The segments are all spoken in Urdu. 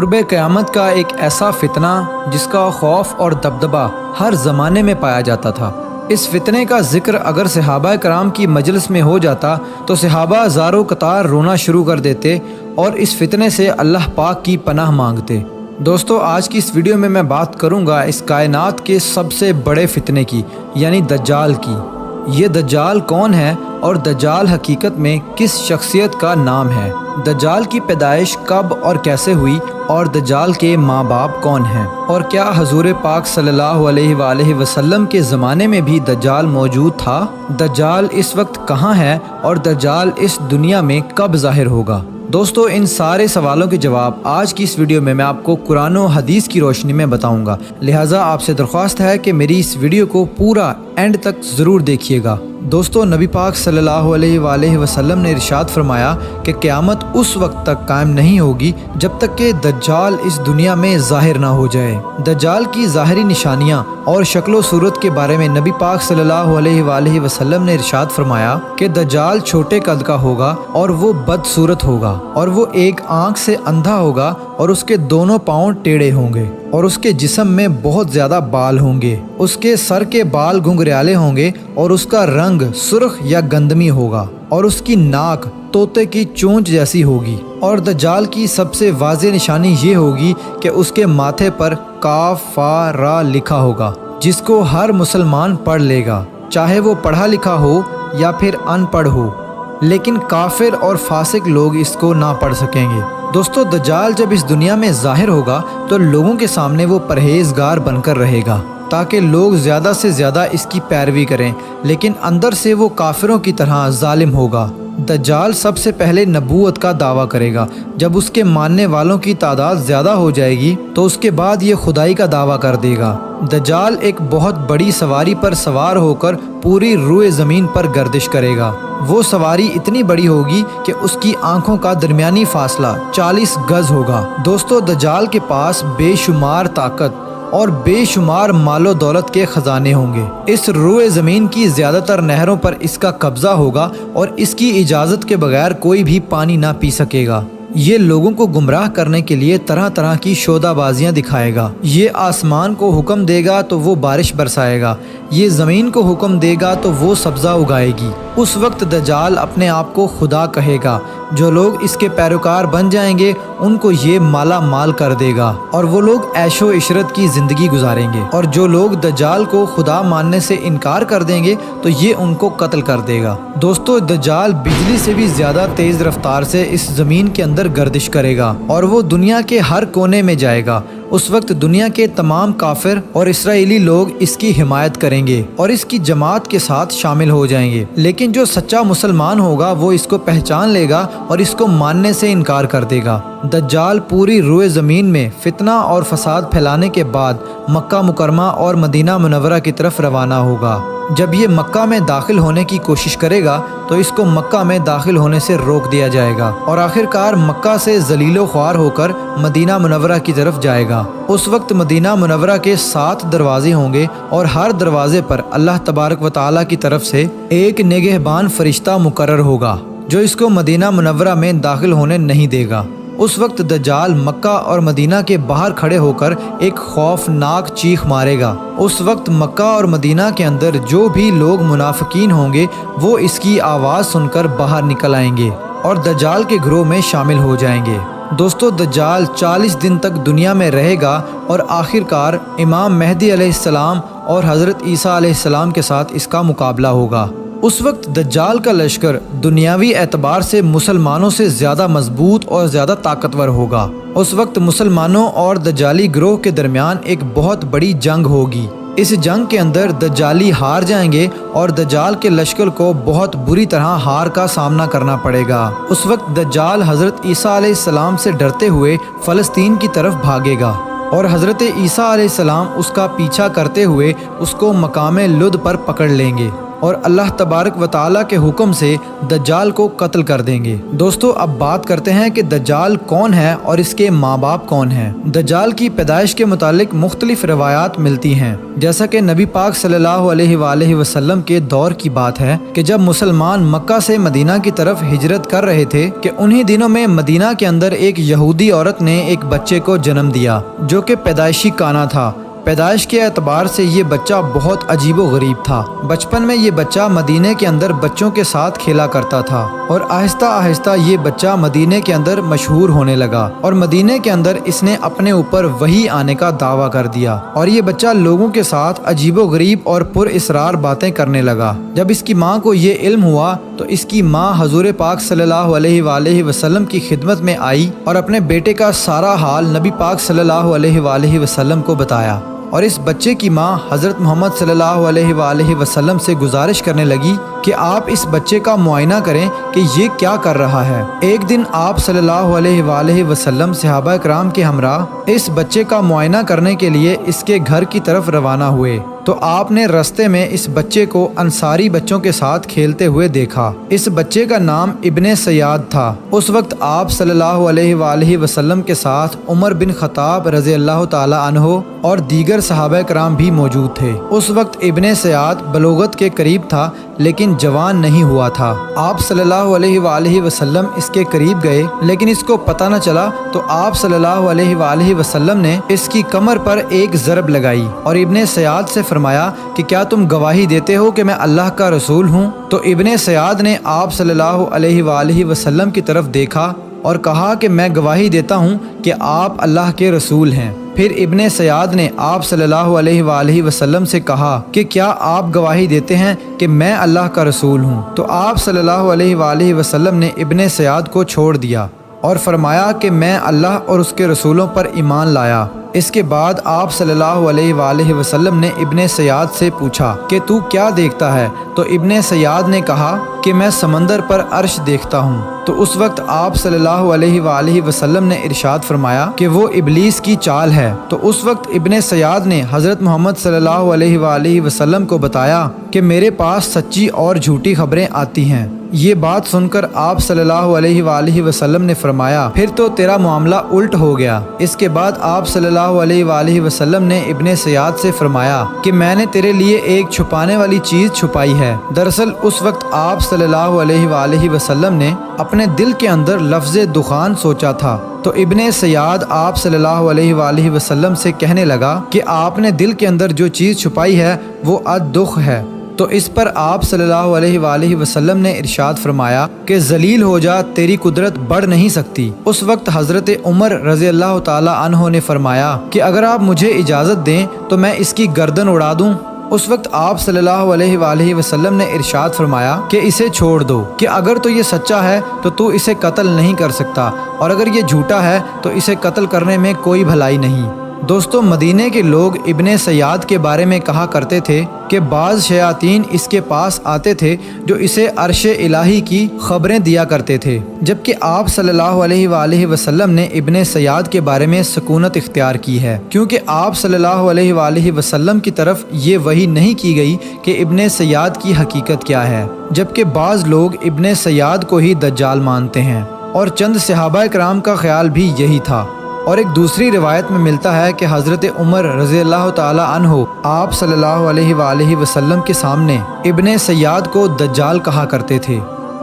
قرب قیامت کا ایک ایسا فتنہ جس کا خوف اور دبدبہ ہر زمانے میں پایا جاتا تھا۔ اس فتنے کا ذکر اگر صحابہ کرام کی مجلس میں ہو جاتا تو صحابہ زارو قطار رونا شروع کر دیتے اور اس فتنے سے اللہ پاک کی پناہ مانگتے۔ دوستو، آج کی اس ویڈیو میں بات کروں گا اس کائنات کے سب سے بڑے فتنے کی، یعنی دجال کی۔ یہ دجال کون ہے اور دجال حقیقت میں کس شخصیت کا نام ہے؟ دجال کی پیدائش کب اور کیسے ہوئی اور دجال کے ماں باپ کون ہیں؟ اور کیا حضور پاک صلی اللہ علیہ وآلہ وسلم کے زمانے میں بھی دجال موجود تھا؟ دجال اس وقت کہاں ہے اور دجال اس دنیا میں کب ظاہر ہوگا؟ دوستو، ان سارے سوالوں کے جواب آج کی اس ویڈیو میں آپ کو قرآن و حدیث کی روشنی میں بتاؤں گا، لہٰذا آپ سے درخواست ہے کہ میری اس ویڈیو کو پورا اینڈ تک ضرور دیکھیے گا۔ دوستو، نبی پاک صلی اللہ علیہ وآلہ وسلم نے ارشاد فرمایا کہ قیامت اس وقت تک قائم نہیں ہوگی جب تک کہ دجال اس دنیا میں ظاہر نہ ہو جائے۔ دجال کی ظاہری نشانیاں اور شکل و صورت کے بارے میں نبی پاک صلی اللہ علیہ وآلہ وسلم نے ارشاد فرمایا کہ دجال چھوٹے قد کا ہوگا اور وہ بدصورت ہوگا، اور وہ ایک آنکھ سے اندھا ہوگا اور اس کے دونوں پاؤں ٹیڑھے ہوں گے، اور اس کے جسم میں بہت زیادہ بال ہوں گے، اس کے سر کے بال گھنگریالے ہوں گے اور اس کا رنگ سرخ یا گندمی ہوگا، اور اس کی ناک طوطے کی چونچ جیسی ہوگی۔ اور دجال کی سب سے واضح نشانی یہ ہوگی کہ اس کے ماتھے پر کاف فا را لکھا ہوگا، جس کو ہر مسلمان پڑھ لے گا، چاہے وہ پڑھا لکھا ہو یا پھر ان پڑھ ہو، لیکن کافر اور فاسق لوگ اس کو نہ پڑھ سکیں گے۔ دوستو، دجال جب اس دنیا میں ظاہر ہوگا تو لوگوں کے سامنے وہ پرہیزگار بن کر رہے گا تاکہ لوگ زیادہ سے زیادہ اس کی پیروی کریں، لیکن اندر سے وہ کافروں کی طرح ظالم ہوگا۔ دجال سب سے پہلے نبوت کا دعویٰ کرے گا، جب اس کے ماننے والوں کی تعداد زیادہ ہو جائے گی تو اس کے بعد یہ خدائی کا دعویٰ کر دے گا۔ دجال ایک بہت بڑی سواری پر سوار ہو کر پوری روئے زمین پر گردش کرے گا۔ وہ سواری اتنی بڑی ہوگی کہ اس کی آنکھوں کا درمیانی فاصلہ 40 گز ہوگا۔ دوستو، دجال کے پاس بے شمار طاقت اور بے شمار مال و دولت کے خزانے ہوں گے۔ اس روئے زمین کی زیادہ تر نہروں پر اس کا قبضہ ہوگا اور اس کی اجازت کے بغیر کوئی بھی پانی نہ پی سکے گا۔ یہ لوگوں کو گمراہ کرنے کے لیے طرح طرح کی شودہ بازیاں دکھائے گا۔ یہ آسمان کو حکم دے گا تو وہ بارش برسائے گا، یہ زمین کو حکم دے گا تو وہ سبزہ اگائے گی۔ اس وقت دجال اپنے آپ کو خدا کہے گا۔ جو لوگ اس کے پیروکار بن جائیں گے ان کو یہ مالا مال کر دے گا اور وہ لوگ عیش و عشرت کی زندگی گزاریں گے، اور جو لوگ دجال کو خدا ماننے سے انکار کر دیں گے تو یہ ان کو قتل کر دے گا۔ دوستو، دجال بجلی سے بھی زیادہ تیز رفتار سے اس زمین کے اندر گردش کرے گا اور وہ دنیا کے ہر کونے میں جائے گا۔ اس وقت دنیا کے تمام کافر اور اسرائیلی لوگ اس کی حمایت کریں گے اور اس کی جماعت کے ساتھ شامل ہو جائیں گے، لیکن جو سچا مسلمان ہوگا وہ اس کو پہچان لے گا اور اس کو ماننے سے انکار کر دے گا۔ دجال پوری روئے زمین میں فتنہ اور فساد پھیلانے کے بعد مکہ مکرمہ اور مدینہ منورہ کی طرف روانہ ہوگا۔ جب یہ مکہ میں داخل ہونے کی کوشش کرے گا تو اس کو مکہ میں داخل ہونے سے روک دیا جائے گا اور آخرکار مکہ سے ذلیل و خوار ہو کر مدینہ منورہ کی طرف جائے گا۔ اس وقت مدینہ منورہ کے 7 دروازے ہوں گے اور ہر دروازے پر اللہ تبارک و تعالیٰ کی طرف سے ایک نگہبان فرشتہ مقرر ہوگا جو اس کو مدینہ منورہ میں داخل ہونے نہیں دے گا۔ اس وقت دجال مکہ اور مدینہ کے باہر کھڑے ہو کر ایک خوفناک چیخ مارے گا۔ اس وقت مکہ اور مدینہ کے اندر جو بھی لوگ منافقین ہوں گے وہ اس کی آواز سن کر باہر نکل آئیں گے اور دجال کے گروہ میں شامل ہو جائیں گے۔ دوستو، دجال 40 دن تک دنیا میں رہے گا اور آخرکار امام مہدی علیہ السلام اور حضرت عیسیٰ علیہ السلام کے ساتھ اس کا مقابلہ ہوگا۔ اس وقت دجال کا لشکر دنیاوی اعتبار سے مسلمانوں سے زیادہ مضبوط اور زیادہ طاقتور ہوگا۔ اس وقت مسلمانوں اور دجالی گروہ کے درمیان ایک بہت بڑی جنگ ہوگی۔ اس جنگ کے اندر دجالی ہار جائیں گے اور دجال کے لشکر کو بہت بری طرح ہار کا سامنا کرنا پڑے گا۔ اس وقت دجال حضرت عیسیٰ علیہ السلام سے ڈرتے ہوئے فلسطین کی طرف بھاگے گا اور حضرت عیسیٰ علیہ السلام اس کا پیچھا کرتے ہوئے اس کو مقام لد پر پکڑ لیں گے۔ اور اللہ تبارک و تعالیٰ کے حکم سے دجال کو قتل کر دیں گے۔ دوستو اب بات کرتے ہیں کہ دجال کون ہے اور اس کے ماں باپ کون ہیں۔ دجال کی پیدائش کے متعلق مختلف روایات ملتی ہیں، جیسا کہ نبی پاک صلی اللہ علیہ وآلہ وسلم کے دور کی بات ہے کہ جب مسلمان مکہ سے مدینہ کی طرف ہجرت کر رہے تھے کہ انہی دنوں میں مدینہ کے اندر ایک یہودی عورت نے ایک بچے کو جنم دیا جو کہ پیدائشی کانا تھا۔ پیدائش کے اعتبار سے یہ بچہ بہت عجیب و غریب تھا۔ بچپن میں یہ بچہ مدینے کے اندر بچوں کے ساتھ کھیلا کرتا تھا اور آہستہ آہستہ یہ بچہ مدینے کے اندر مشہور ہونے لگا اور مدینے کے اندر اس نے اپنے اوپر وحی آنے کا دعویٰ کر دیا اور یہ بچہ لوگوں کے ساتھ عجیب و غریب اور پر اسرار باتیں کرنے لگا۔ جب اس کی ماں کو یہ علم ہوا تو اس کی ماں حضور پاک صلی اللہ علیہ وآلہ وسلم کی خدمت میں آئی اور اپنے بیٹے کا سارا حال نبی پاک صلی اللہ علیہ وآلہ وسلم کو بتایا، اور اس بچے کی ماں حضرت محمد صلی اللہ علیہ وآلہ وسلم سے گزارش کرنے لگی کہ آپ اس بچے کا معائنہ کریں کہ یہ کیا کر رہا ہے۔ ایک دن آپ صلی اللہ علیہ وآلہ وسلم صحابہ کرام کے ہمراہ اس بچے کا معائنہ کرنے کے لیے اس کے گھر کی طرف روانہ ہوئے تو آپ نے رستے میں اس بچے کو انصاری بچوں کے ساتھ کھیلتے ہوئے دیکھا۔ اس بچے کا نام ابن سیاد تھا۔ اس وقت آپ صلی اللہ علیہ وآلہ وسلم کے ساتھ عمر بن خطاب رضی اللہ تعالی عنہ اور دیگر صحابہ کرام بھی موجود تھے۔ اس وقت ابن سیاد بلوغت کے قریب تھا لیکن جوان نہیں ہوا تھا۔ آپ صلی اللہ علیہ وآلہ وسلم اس کے قریب گئے لیکن اس کو پتہ نہ چلا تو آپ صلی اللہ علیہ وآلہ وسلم نے اس کی کمر پر ایک ضرب لگائی اور ابن سیاد سے فرمایا کہ کیا تم گواہی دیتے ہو کہ میں اللہ کا رسول ہوں؟ تو ابن سیاد نے آپ صلی اللہ علیہ وآلہ وسلم کی طرف دیکھا اور کہا کہ میں گواہی دیتا ہوں کہ آپ اللہ کے رسول ہیں۔ پھر ابن سیاد نے آپ صلی اللہ علیہ وآلہ وسلم سے کہا کہ کیا آپ گواہی دیتے ہیں کہ میں اللہ کا رسول ہوں؟ تو آپ صلی اللہ علیہ وآلہ وسلم نے ابن سیاد کو چھوڑ دیا اور فرمایا کہ میں اللہ اور اس کے رسولوں پر ایمان لایا۔ اس کے بعد آپ صلی اللہ علیہ وآلہ وسلم نے ابن سیاد سے پوچھا کہ تو کیا دیکھتا ہے؟ تو ابن سیاد نے کہا کہ میں سمندر پر عرش دیکھتا ہوں۔ تو اس وقت آپ صلی اللہ علیہ وآلہ وسلم نے ارشاد فرمایا کہ وہ ابلیس کی چال ہے۔ تو اس وقت ابن سیاد نے حضرت محمد صلی اللہ علیہ وآلہ وسلم کو بتایا کہ میرے پاس سچی اور جھوٹی خبریں آتی ہیں۔ یہ بات سن کر آپ صلی اللہ علیہ وآلہ وسلم نے فرمایا پھر تو تیرا معاملہ الٹ ہو گیا۔ اس کے بعد آپ صلی اللہ علیہ وآلہ وسلم نے ابن سیاد سے فرمایا کہ میں نے تیرے لیے ایک چھپانے والی چیز چھپائی ہے۔ دراصل اس وقت آپ صلی اللہ علیہ وآلہ وسلم نے اپنے دل کے اندر لفظ دخان سوچا تھا۔ تو ابن سیاد آپ صلی اللہ علیہ وآلہ وسلم سے کہنے لگا کہ آپ نے دل کے اندر جو چیز چھپائی ہے وہ الدخ ہے۔ تو اس پر آپ صلی اللہ علیہ وآلہ وسلم نے ارشاد فرمایا کہ ذلیل ہو جا، تیری قدرت بڑھ نہیں سکتی۔ اس وقت حضرت عمر رضی اللہ تعالی عنہ نے فرمایا کہ اگر آپ مجھے اجازت دیں تو میں اس کی گردن اڑا دوں۔ اس وقت آپ صلی اللہ علیہ وآلہ وسلم نے ارشاد فرمایا کہ اسے چھوڑ دو، کہ اگر تو یہ سچا ہے تو اسے قتل نہیں کر سکتا اور اگر یہ جھوٹا ہے تو اسے قتل کرنے میں کوئی بھلائی نہیں۔ دوستو مدینے کے لوگ ابن سیاد کے بارے میں کہا کرتے تھے کہ بعض شیاطین اس کے پاس آتے تھے جو اسے عرش الہی کی خبریں دیا کرتے تھے، جبکہ آپ صلی اللہ علیہ وآلہ وسلم نے ابن سیاد کے بارے میں سکونت اختیار کی ہے، کیونکہ آپ صلی اللہ علیہ وآلہ وسلم کی طرف یہ وحی نہیں کی گئی کہ ابن سیاد کی حقیقت کیا ہے، جبکہ بعض لوگ ابن سیاد کو ہی دجال مانتے ہیں اور چند صحابہ کرام کا خیال بھی یہی تھا۔ اور ایک دوسری روایت میں ملتا ہے کہ حضرت عمر رضی اللہ تعالی عنہ آپ صلی اللہ علیہ وآلہ وسلم کے سامنے ابن سیاد کو دجال کہا کرتے تھے،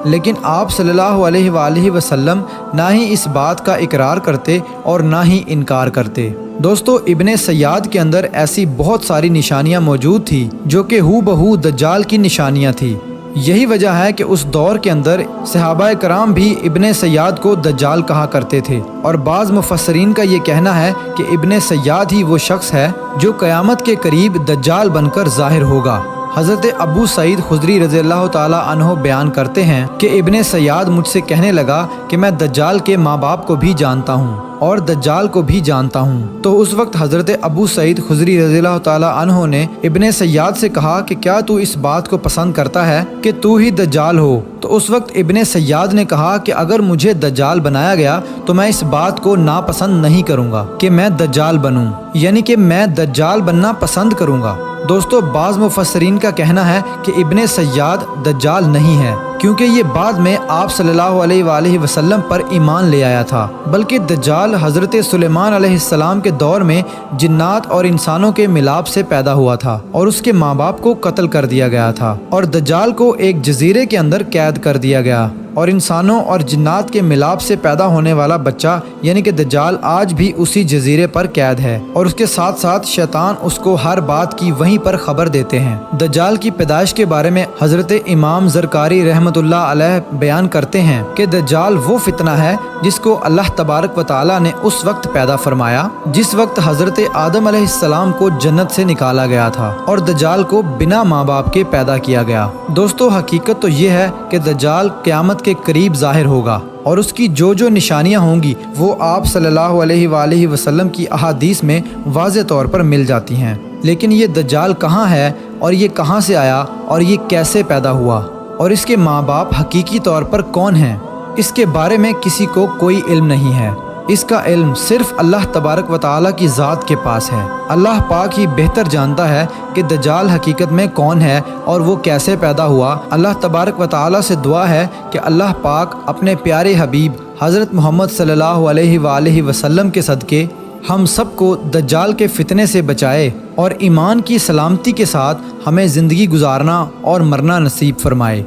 لیکن آپ صلی اللہ علیہ وآلہ وسلم نہ ہی اس بات کا اقرار کرتے اور نہ ہی انکار کرتے۔ دوستو ابن سیاد کے اندر ایسی بہت ساری نشانیاں موجود تھی جو کہ ہو بہو دجال کی نشانیاں تھی۔ یہی وجہ ہے کہ اس دور کے اندر صحابہ کرام بھی ابن سیاد کو دجال کہا کرتے تھے، اور بعض مفسرین کا یہ کہنا ہے کہ ابن سیاد ہی وہ شخص ہے جو قیامت کے قریب دجال بن کر ظاہر ہوگا۔ حضرت ابو سعید خدری رضی اللہ تعالی عنہ بیان کرتے ہیں کہ ابن سیاد مجھ سے کہنے لگا کہ میں دجال کے ماں باپ کو بھی جانتا ہوں اور دجال کو بھی جانتا ہوں۔ تو اس وقت حضرت ابو سعید خدری رضی اللہ تعالی عنہ نے ابن سیاد سے کہا کہ کیا تو اس بات کو پسند کرتا ہے کہ تو ہی دجال ہو؟ تو اس وقت ابن سیاد نے کہا کہ اگر مجھے دجال بنایا گیا تو میں اس بات کو ناپسند نہیں کروں گا کہ میں دجال بنوں، یعنی کہ میں دجال بننا پسند کروں گا۔ دوستو بعض مفسرین کا کہنا ہے کہ ابن سیاد دجال نہیں ہے، کیونکہ یہ بعد میں آپ صلی اللہ علیہ وآلہ وسلم پر ایمان لے آیا تھا، بلکہ دجال حضرت سلیمان علیہ السلام کے دور میں جنات اور انسانوں کے ملاپ سے پیدا ہوا تھا اور اس کے ماں باپ کو قتل کر دیا گیا تھا، اور دجال کو ایک جزیرے کے اندر قید کر دیا گیا، اور انسانوں اور جنات کے ملاپ سے پیدا ہونے والا بچہ یعنی کہ دجال آج بھی اسی جزیرے پر قید ہے، اور اس کے ساتھ ساتھ شیطان اس کو ہر بات کی وہیں پر خبر دیتے ہیں۔ دجال کی پیدائش کے بارے میں حضرت امام زرکاری رحمۃ اللہ علیہ بیان کرتے ہیں کہ دجال وہ فتنہ ہے جس کو اللہ تبارک و تعالی نے اس وقت پیدا فرمایا جس وقت حضرت آدم علیہ السلام کو جنت سے نکالا گیا تھا، اور دجال کو بنا ماں باپ کے پیدا کیا گیا۔ دوستو حقیقت تو یہ ہے کہ دجال قیامت کے قریب ظاہر ہوگا، اور اس کی جو نشانیاں ہوں گی وہ آپ صلی اللہ علیہ وآلہ وسلم کی احادیث میں واضح طور پر مل جاتی ہیں۔ لیکن یہ دجال کہاں ہے، اور یہ کہاں سے آیا، اور یہ کیسے پیدا ہوا، اور اس کے ماں باپ حقیقی طور پر کون ہیں، اس کے بارے میں کسی کو کوئی علم نہیں ہے۔ اس کا علم صرف اللہ تبارک و تعالیٰ کی ذات کے پاس ہے۔ اللہ پاک ہی بہتر جانتا ہے کہ دجال حقیقت میں کون ہے اور وہ کیسے پیدا ہوا۔ اللہ تبارک و تعالیٰ سے دعا ہے کہ اللہ پاک اپنے پیارے حبیب حضرت محمد صلی اللہ علیہ وآلہ وسلم کے صدقے ہم سب کو دجال کے فتنے سے بچائے اور ایمان کی سلامتی کے ساتھ ہمیں زندگی گزارنا اور مرنا نصیب فرمائے۔